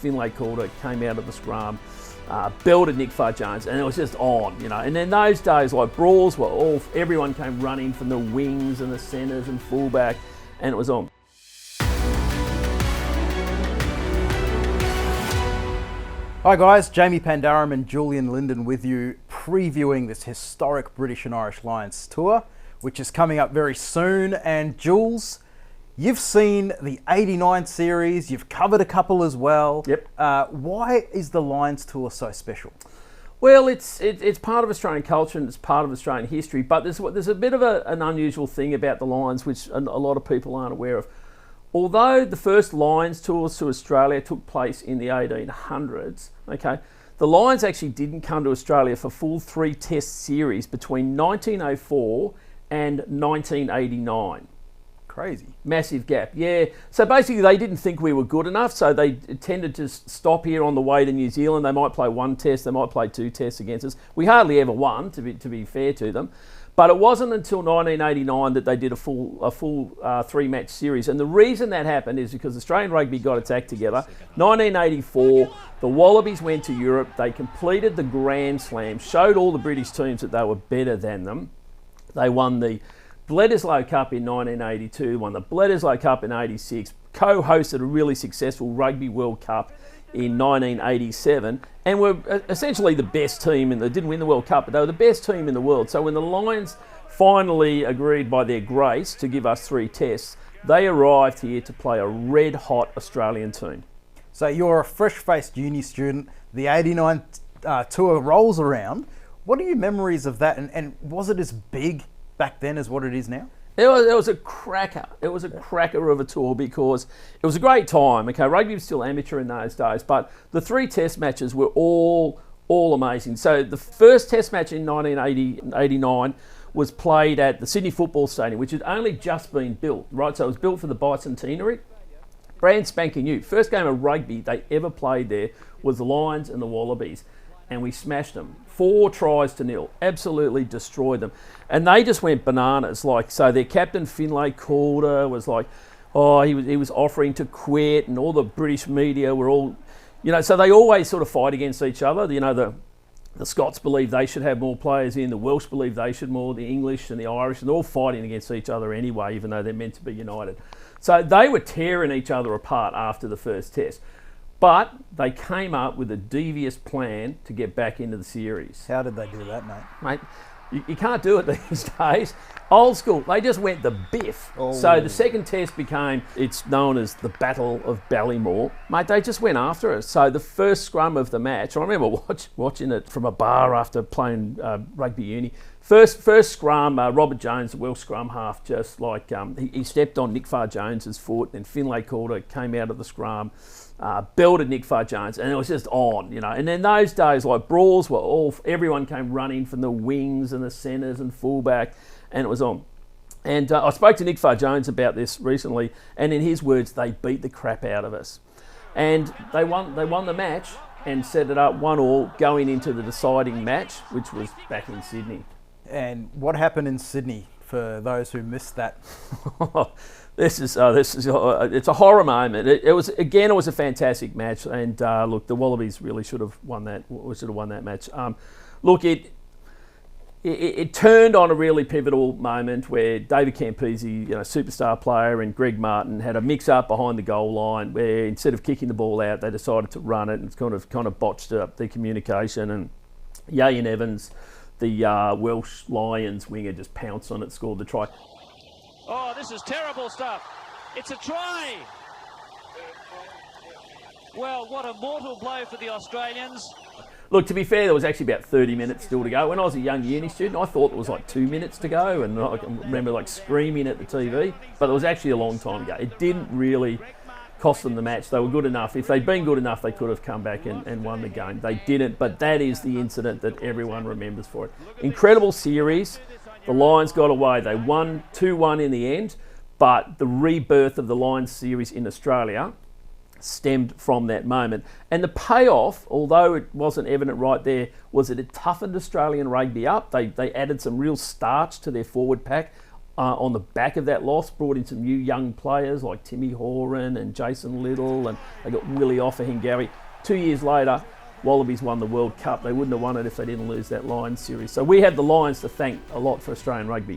Finlay Calder came out of the scrum, belted Nick Farr-Jones, and it was just on, you know. And then those days, like brawls were everyone came running from the wings and the centres and fullback, and it was on. Hi guys, Jamie Pandaram and Julien Linden with you, previewing this historic British and Irish Lions tour, which is coming up very soon. And Jules, you've seen the '89 series, you've covered a couple as well. Yep. Why is the Lions tour so special? Well, it's part of Australian culture and it's part of Australian history, but there's a bit of an unusual thing about the Lions which a lot of people aren't aware of. Although the first Lions tours to Australia took place in the 1800s, okay, the Lions actually didn't come to Australia for full 3 test series between 1904 and 1989. Crazy. Massive gap, yeah. So basically they didn't think we were good enough, so they tended to stop here on the way to New Zealand. They might play 1 test, they might play 2 tests against us. We hardly ever won, to be fair to them. But it wasn't until 1989 that they did a full 3-match series. And the reason that happened is because Australian rugby got its act together. 1984, the Wallabies went to Europe. They completed the Grand Slam, showed all the British teams that they were better than them. They won the Bledisloe Cup in 1982, won the Bledisloe Cup in 86, co-hosted a really successful Rugby World Cup in 1987, and were essentially the best team they didn't win the World Cup, but they were the best team in the world. So when the Lions finally agreed by their grace to give us 3 tests, they arrived here to play a red-hot Australian team. So you're a fresh-faced uni student, the '89 tour rolls around. What are your memories of that, and was it as big back then as what it is now? It was a cracker. It was a cracker of a tour because it was a great time. Okay, rugby was still amateur in those days, but the 3 test matches were all amazing. So the first test match in 1989 was played at the Sydney Football Stadium, which had only just been built, right? So it was built for the bicentenary. Brand spanking new. First game of rugby they ever played there was the Lions and the Wallabies, and we smashed them. 4 tries to 0, absolutely destroyed them. And they just went bananas. So their captain, Finlay Calder, was like, he was offering to quit, and all the British media were all, so they always sort of fight against each other. The Scots believe they should have more players in, the Welsh believe they should more, the English and the Irish, and they're all fighting against each other anyway, even though they're meant to be united. So they were tearing each other apart after the first test. But they came up with a devious plan to get back into the series. How did they do that, mate? You can't do it these days. Old school, they just went the biff. Oh. So the second test it's known as the Battle of Ballymore. Mate, they just went after us. So the first scrum of the match, I remember watching it from a bar after playing rugby uni. First scrum, Robert Jones, the Welsh scrum half, just he stepped on Nick Farr-Jones's foot, and Finlay Calder came out of the scrum, belted Nick Farr-Jones, and it was just on, And then those days, like brawls were everyone came running from the wings and the centres and fullback, and it was on. And I spoke to Nick Farr-Jones about this recently, and in his words, they beat the crap out of us. And they won the match and set it up 1-1 going into the deciding match, which was back in Sydney. And what happened in Sydney for those who missed that? It's a horror moment. It was a fantastic match, and look, the Wallabies really should have won that. We should have won that match. Look, it turned on a really pivotal moment where David Campese, superstar player, and Greg Martin had a mix-up behind the goal line where instead of kicking the ball out, they decided to run it, and it's kind of botched up the communication. And Julien Evans, the Welsh Lions winger, just pounced on it, scored the try. Oh, this is terrible stuff. It's a try. Well, what a mortal blow for the Australians. Look, to be fair, there was actually about 30 minutes still to go. When I was a young uni student, I thought it was 2 minutes to go, and I remember screaming at the TV, but it was actually a long time ago. It didn't really cost them the match. They were good enough. If they'd been good enough, they could have come back and won the game. They didn't, but that is the incident that everyone remembers for it. Incredible series. The Lions got away. They won 2-1 in the end, but the rebirth of the Lions series in Australia stemmed from that moment. And the payoff, although it wasn't evident right there, was that it toughened Australian rugby up. They added some real starch to their forward pack. on the back of that loss, brought in some new young players like Timmy Horan and Jason Little, and they got Willie Offahingawi. 2 years later, Wallabies won the World Cup. They wouldn't have won it if they didn't lose that Lions series. So we have the Lions to thank a lot for Australian rugby.